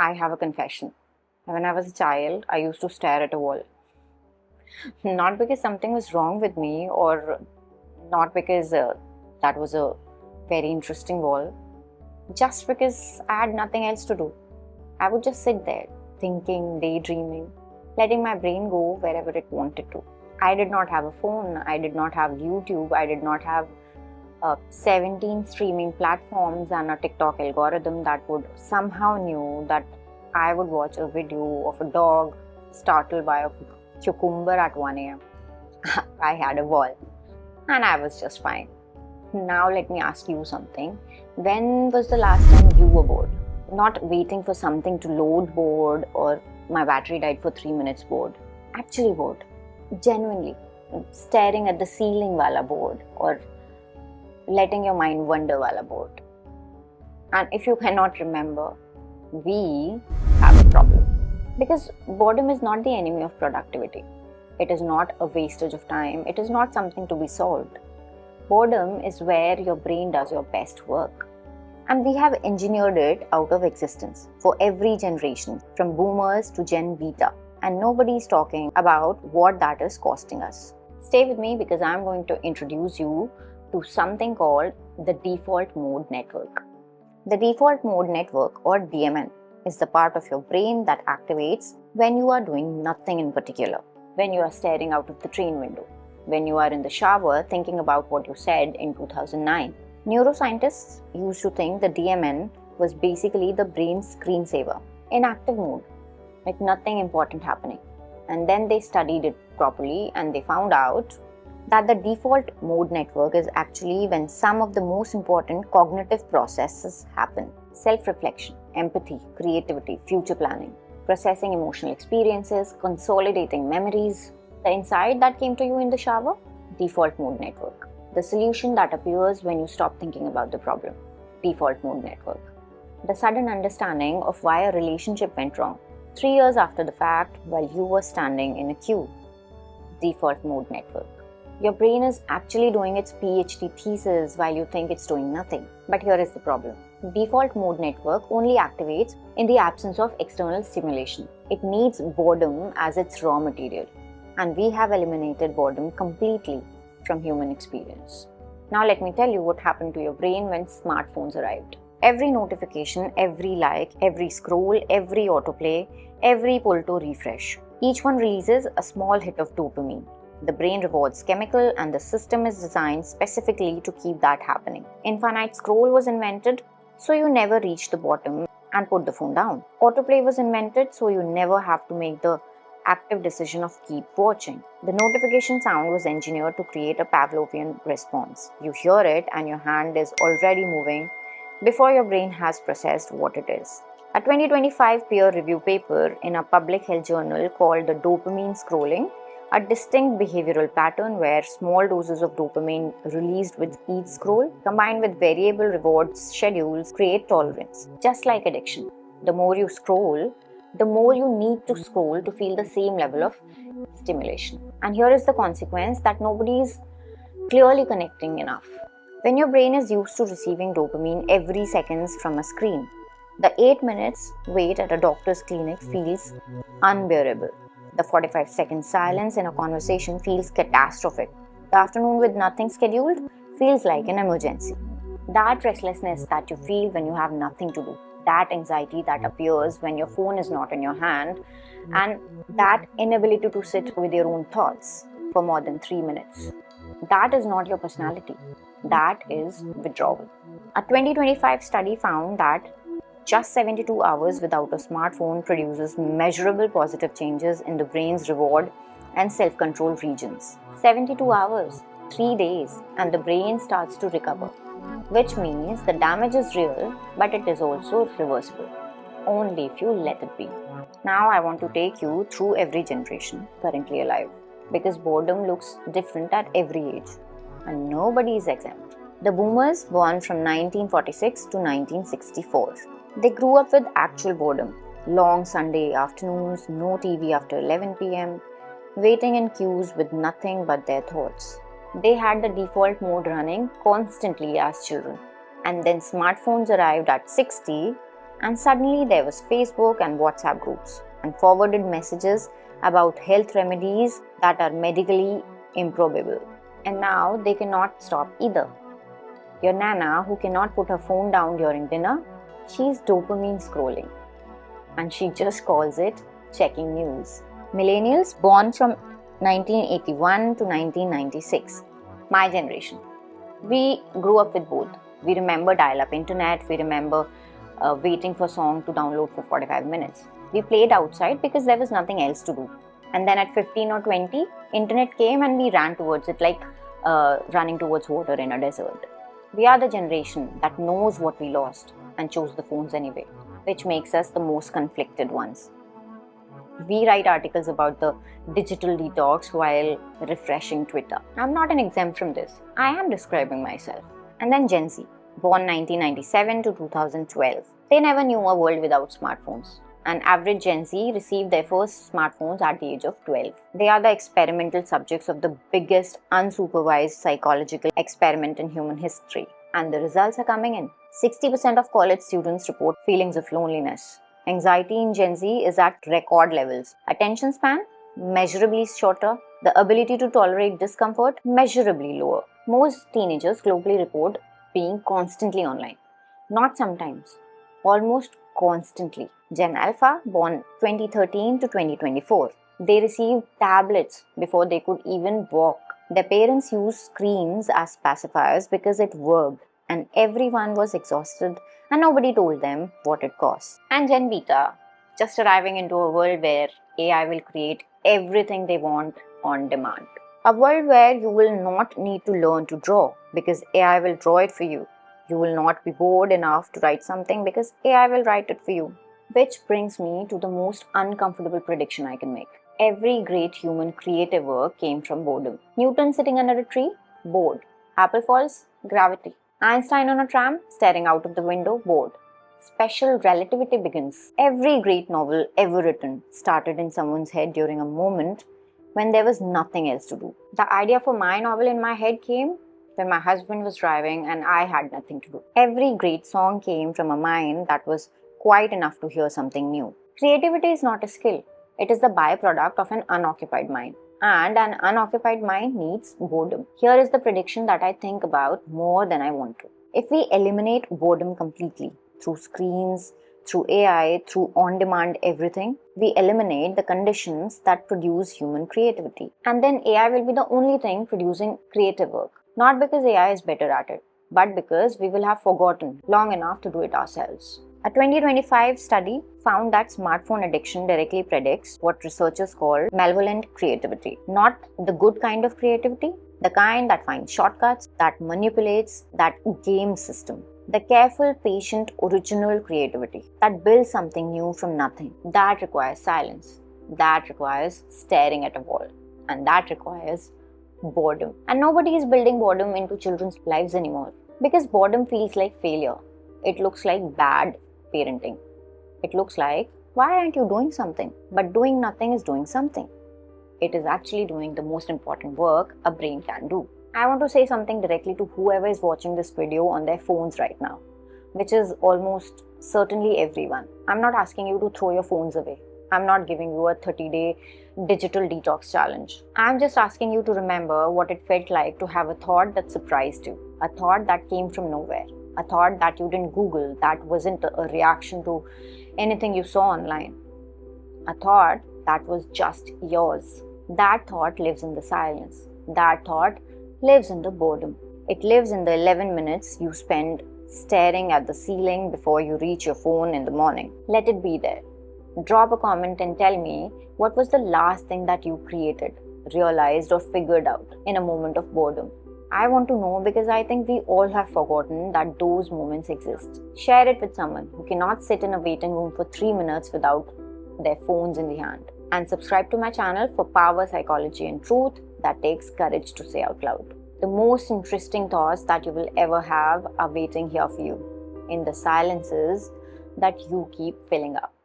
I have a confession. When I was a child, I used to stare at a wall. Not because something was wrong with me or not because that was a very interesting wall, just because I had nothing else to do. I would just sit there, thinking, daydreaming, letting my brain go wherever it wanted to. I did not have a phone, I did not have YouTube, I did not have 17 streaming platforms and a TikTok algorithm that would somehow knew that I would watch a video of a dog startled by a cucumber at 1 a.m. I had a wall and I was just fine. Now let me ask you something. When was the last time you were bored? Not waiting for something to load bored or my battery died for 3 minutes bored. Actually bored. Genuinely. Staring at the ceiling wala bored or letting your mind wander while bored. And if you cannot remember, we have a problem. Because boredom is not the enemy of productivity. It is not a wastage of time. It is not something to be solved. Boredom is where your brain does your best work. And we have engineered it out of existence for every generation, from boomers to Gen Beta. And nobody is talking about what that is costing us. Stay with me because I'm going to introduce you to something called the default mode network. The default mode network, or DMN, is the part of your brain that activates when you are doing nothing in particular. When you are staring out of the train window. When you are in the shower thinking about what you said in 2009. Neuroscientists used to think the DMN was basically the brain's screensaver, in active mode, like nothing important happening. And then they studied it properly and they found out that the default mode network is actually when some of the most important cognitive processes happen. Self-reflection, empathy, creativity, future planning, processing emotional experiences, consolidating memories. The insight that came to you in the shower? Default mode network. The solution that appears when you stop thinking about the problem. Default mode network. The sudden understanding of why a relationship went wrong 3 years after the fact while you were standing in a queue. Default mode network. Your brain is actually doing its PhD thesis while you think it's doing nothing. But here is the problem. Default mode network only activates in the absence of external stimulation. It needs boredom as its raw material. And we have eliminated boredom completely from human experience. Now let me tell you what happened to your brain when smartphones arrived. Every notification, every like, every scroll, every autoplay, every pull to refresh. Each one releases a small hit of dopamine. The brain rewards chemical and the system is designed specifically to keep that happening. Infinite scroll was invented so you never reach the bottom and put the phone down. Autoplay was invented so you never have to make the active decision of keep watching. The notification sound was engineered to create a Pavlovian response. You hear it and your hand is already moving before your brain has processed what it is. A 2025 peer review paper in a public health journal called the Dopamine Scrolling, a distinct behavioral pattern where small doses of dopamine released with each scroll combined with variable rewards schedules create tolerance. Just like addiction, the more you scroll, the more you need to scroll to feel the same level of stimulation. And here is the consequence that nobody is clearly connecting enough. When your brain is used to receiving dopamine every seconds from a screen, the 8 minutes wait at a doctor's clinic feels unbearable. The 45-second silence in a conversation feels catastrophic. The afternoon with nothing scheduled feels like an emergency. That restlessness that you feel when you have nothing to do, that anxiety that appears when your phone is not in your hand, and that inability to sit with your own thoughts for more than 3 minutes. That is not your personality. That is withdrawal. A 2025 study found that just 72 hours without a smartphone produces measurable positive changes in the brain's reward and self-control regions. 72 hours, 3 days, and the brain starts to recover, which means the damage is real, but it is also reversible, only if you let it be. Now I want to take you through every generation currently alive, because boredom looks different at every age, and nobody is exempt. The boomers born from 1946 to 1964. They grew up with actual boredom, long Sunday afternoons, no TV after 11 p.m., waiting in queues with nothing but their thoughts. They had the default mode running constantly as children. And then smartphones arrived at 60 And suddenly there was Facebook and WhatsApp groups and forwarded messages about health remedies that are medically improbable. And now they cannot stop either. Your nana, who cannot put her phone down during dinner, she's dopamine scrolling. And she just calls it checking news. Millennials born from 1981 to 1996, my generation, we grew up with both. We remember dial-up internet, we remember waiting for song to download for 45 minutes. We played outside because there was nothing else to do. And then at 15 or 20, internet came and we ran towards it like running towards water in a desert. We are the generation that knows what we lost and chose the phones anyway, which makes us the most conflicted ones. We write articles about the digital detox while refreshing Twitter. I'm not an exempt from this. I am describing myself. And then Gen Z, born 1997 to 2012. They never knew a world without smartphones. An average Gen Z received their first smartphones at the age of 12. They are the experimental subjects of the biggest unsupervised psychological experiment in human history. And the results are coming in. 60% of college students report feelings of loneliness. Anxiety in Gen Z is at record levels. Attention span, measurably shorter. The ability to tolerate discomfort, measurably lower. Most teenagers globally report being constantly online. Not sometimes, almost constantly. Gen Alpha, born 2013 to 2024. They received tablets before they could even walk. Their parents used screens as pacifiers because it worked, and everyone was exhausted and nobody told them what it cost. And Gen Beta, just arriving into a world where AI will create everything they want on demand. A world where you will not need to learn to draw because AI will draw it for you. You will not be bored enough to write something because AI will write it for you. Which brings me to the most uncomfortable prediction I can make. Every great human creative work came from boredom. Newton sitting under a tree, bored. Apple falls, gravity. Einstein on a tram, staring out of the window, bored. Special relativity begins. Every great novel ever written started in someone's head during a moment when there was nothing else to do. The idea for my novel in my head came when my husband was driving and I had nothing to do. Every great song came from a mind that was quiet enough to hear something new. Creativity is not a skill. It is the byproduct of an unoccupied mind. And an unoccupied mind needs boredom. Here is the prediction that I think about more than I want to. If we eliminate boredom completely, through screens, through AI, through on-demand everything, we eliminate the conditions that produce human creativity. And then AI will be the only thing producing creative work. Not because AI is better at it, but because we will have forgotten long enough to do it ourselves. A 2025 study found that smartphone addiction directly predicts what researchers call malevolent creativity. Not the good kind of creativity, the kind that finds shortcuts, that manipulates, that game system. The careful, patient, original creativity that builds something new from nothing. That requires silence. That requires staring at a wall. And that requires boredom. And nobody is building boredom into children's lives anymore. Because boredom feels like failure. It looks like bad parenting. It looks like, why aren't you doing something? But doing nothing is doing something. It is actually doing the most important work a brain can do. I want to say something directly to whoever is watching this video on their phones right now, which is almost certainly everyone. I'm not asking you to throw your phones away. I'm not giving you a 30-day digital detox challenge. I'm just asking you to remember what it felt like to have a thought that surprised you, a thought that came from nowhere, a thought that you didn't Google, that wasn't a reaction to anything you saw online, a thought that was just yours. That thought lives in the silence. That thought lives in the boredom. It lives in the 11 minutes you spend staring at the ceiling before you reach your phone in the morning. Let it be there. Drop a comment and tell me what was the last thing that you created, realized or figured out in a moment of boredom. I want to know because I think we all have forgotten that those moments exist. Share it with someone who cannot sit in a waiting room for 3 minutes without their phones in the hand. And subscribe to my channel for power, psychology and truth that takes courage to say out loud. The most interesting thoughts that you will ever have are waiting here for you in the silences that you keep filling up.